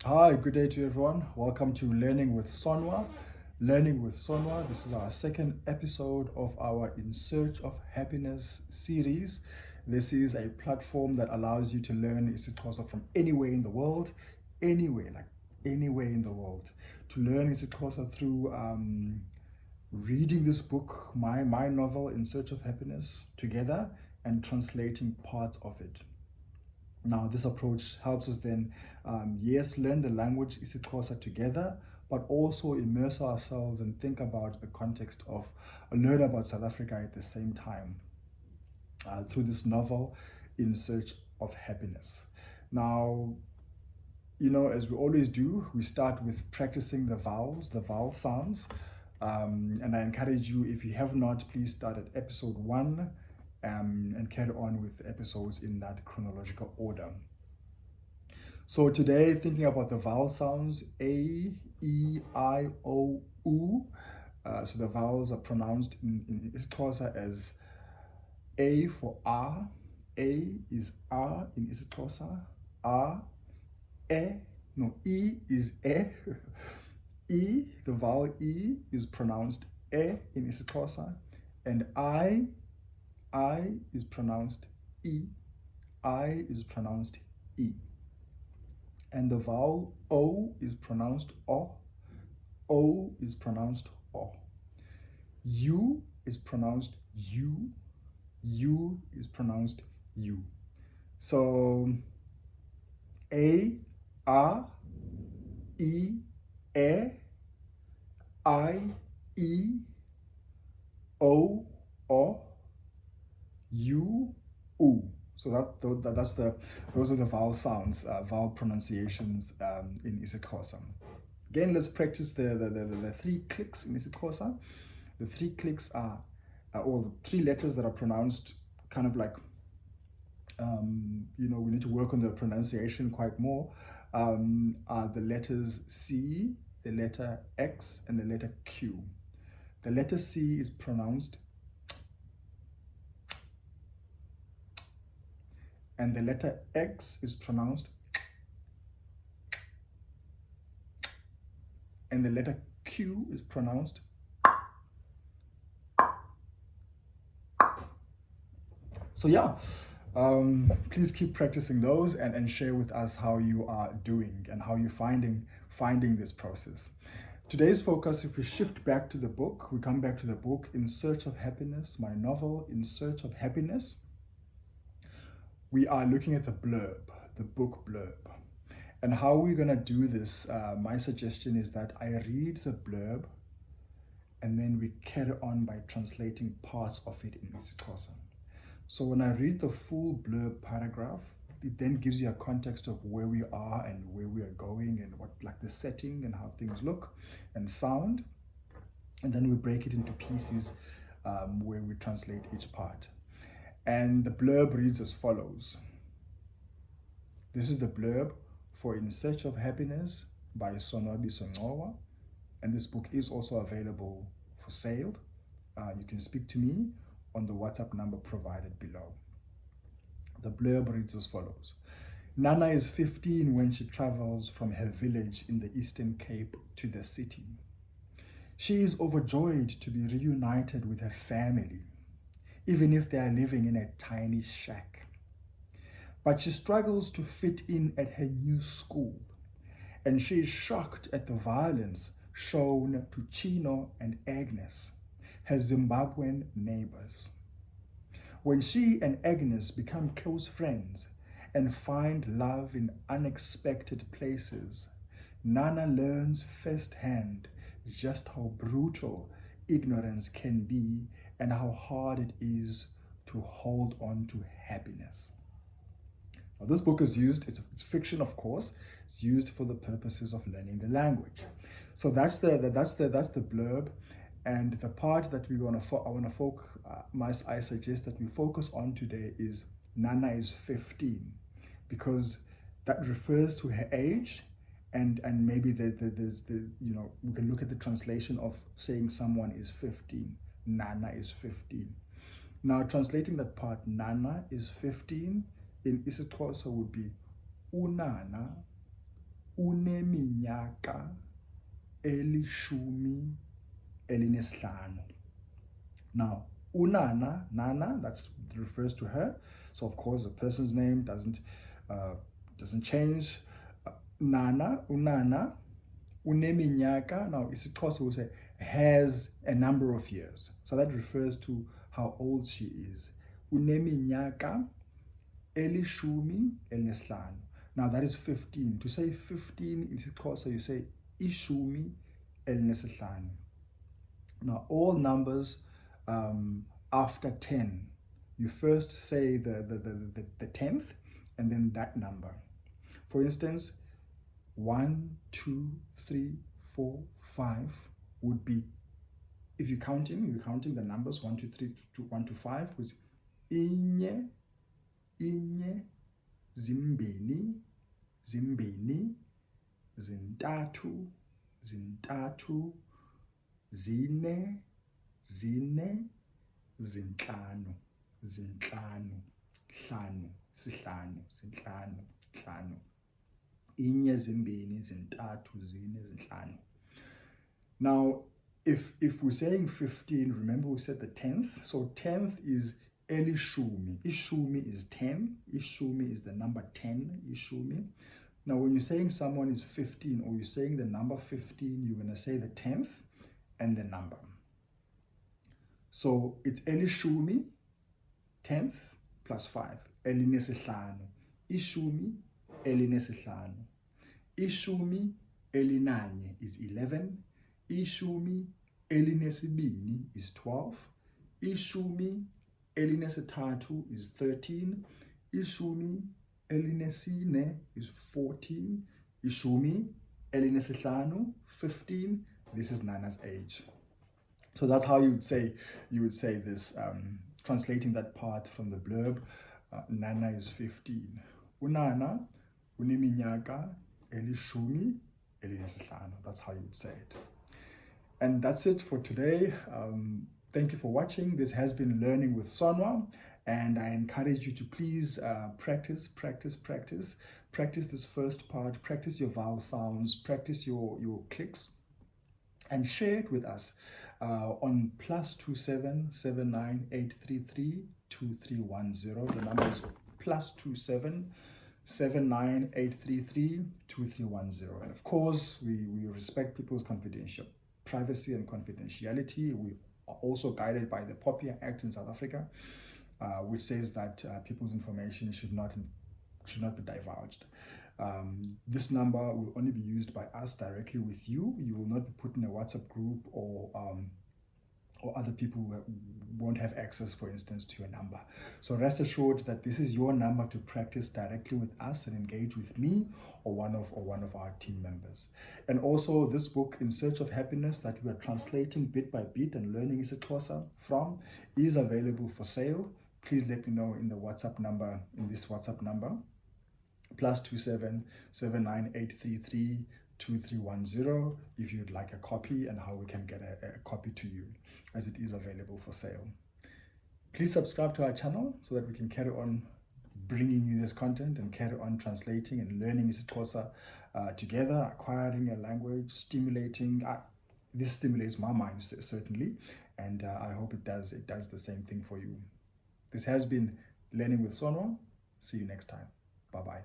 Hi, good day to everyone. Welcome to Learning with Sowa. Learning with Sowa. This is our second episode of our In Search of Happiness series. This is a platform that allows you to learn isiXhosa from anywhere in the world, anywhere in the world. To learn isiXhosa through reading this book, my novel In Search of Happiness, together and translating parts of it. Now, this approach helps us then, yes, learn the language isiXhosa together, but also immerse ourselves and think about the context of learn about South Africa at the same time through this novel, In Search of Happiness. Now, as we always do, we start with practicing the vowels, the vowel sounds. And I encourage you, if you have not, please start at episode 1 and carry on with episodes in that chronological order. So today, thinking about the vowel sounds, A, E, I, O, U. So the vowels are pronounced in isiXhosa as A for A. A is A in isiXhosa. A, E is E. E, the vowel E is pronounced E in isiXhosa. And I is pronounced E. I is pronounced E. And the vowel O is pronounced O. O is pronounced O. U is pronounced U. U is pronounced U. So A, E, I, E, O, U, U. So those are the vowel sounds, vowel pronunciations in isiXhosa. Again, let's practice the 3 clicks in isiXhosa. The 3 clicks are all the 3 letters that are pronounced kind of like, we need to work on the pronunciation quite more, are the letters C, the letter X, and the letter Q. The letter C is pronounced, and the letter X is pronounced, and the letter Q is pronounced. So yeah, please keep practicing those and share with us how you are doing and how you're finding this process. Today's focus, if we shift back to the book, we come back to the book In Search of Happiness, my novel In Search of Happiness. We are looking at the blurb, the book blurb. And how we're going to do this, my suggestion is that I read the blurb and then we carry on by translating parts of it in isiXhosa. So when I read the full blurb paragraph, it then gives you a context of where we are and where we are going and what, like the setting and how things look and sound. And then we break it into pieces where we translate each part. And the blurb reads as follows. This is the blurb for In Search of Happiness by Sowa. And this book is also available for sale. You can speak to me on the WhatsApp number provided below. The blurb reads as follows. Nana is 15 when she travels from her village in the Eastern Cape to the city. She is overjoyed to be reunited with her family, even if they are living in a tiny shack. But she struggles to fit in at her new school, and she is shocked at the violence shown to Chino and Agnes, her Zimbabwean neighbors. When she and Agnes become close friends and find love in unexpected places, Nana learns firsthand just how brutal ignorance can be and how hard it is to hold on to happiness. Now, this book is used, it's fiction, of course. It's used for the purposes of learning the language. So that's the blurb. And the part that I suggest that we focus on today is Nana is 15, because that refers to her age, and maybe there's we can look at the translation of saying someone is 15. Nana is 15. Now translating that part, Nana is 15, in isiXhosa would be unana uneminyaka elishumi elinesihlanu. Now, UNana, Nana, that refers to her. So of course, the person's name doesn't change. Nana, UNana, uneminyaka. Now, isiXhosa will say has a number of years. So that refers to how old she is. Uneminyaka elishumi elinesihlanu. Now that is 15. To say 15 in isiXhosa, you say ishumi elinesihlanu. Now all numbers after 10, you first say the 10th and then that number. For instance, 1, 2, 3, 4, 5 would be, if you're counting the numbers 1, 2, 3, 1 to 5, was inye, zimbini, zintathu, zine, zinhlanu, hlanu, hlanu. Inye, zimbini, zintathu, zine, zinhlanu. Now, if we're saying 15, remember we said the 10th. So 10th is elishumi. Ishumi is 10. Ishumi is the number 10. Ishumi. Now, when you're saying someone is 15 or you're saying the number 15, you're going to say the 10th and the number. So it's elishumi, 10th plus 5. Elinesihlanu. Ishumi, elinesihlanu. Ishumi, elinanye is 11. Ishumi, elinesibini is 12. Ishumi, elinesithathu is 13. Ishumi, elinesine is 14. Ishumi, elinesihlanu, 15. This is Nana's age. So that's how you would say this, translating that part from the blurb. Nana is 15. UNana, uneminyaka elishumi elinesihlanu. That's how you would say it. And that's it for today. Thank you for watching. This has been Learning with Sowa, and I encourage you to please practice this first part, practice your vowel sounds, practice your clicks, and share it with us on +27 79 833 2310. The number is +27 79 833 2310. And of course, we respect people's privacy and confidentiality. We are also guided by the POPIA Act in South Africa, which says that people's information should not be divulged. This number will only be used by us directly with you. You will not be put in a WhatsApp group or other people who won't have access, for instance, to your number. So rest assured that this is your number to practice directly with us and engage with me or one of our team members. And also this book, In Search of Happiness, that we are translating bit by bit and learning isiXhosa from, is available for sale. Please let me know in this WhatsApp number, +27 79 833 2310, if you'd like a copy and how we can get a copy to you, as it is available for sale. Please subscribe to our channel so that we can carry on bringing you this content and carry on translating and learning isiXhosa together, acquiring a language, stimulating. This stimulates my mind, certainly, and I hope it does the same thing for you. This has been Learning with Sowa. See you next time. Bye-bye.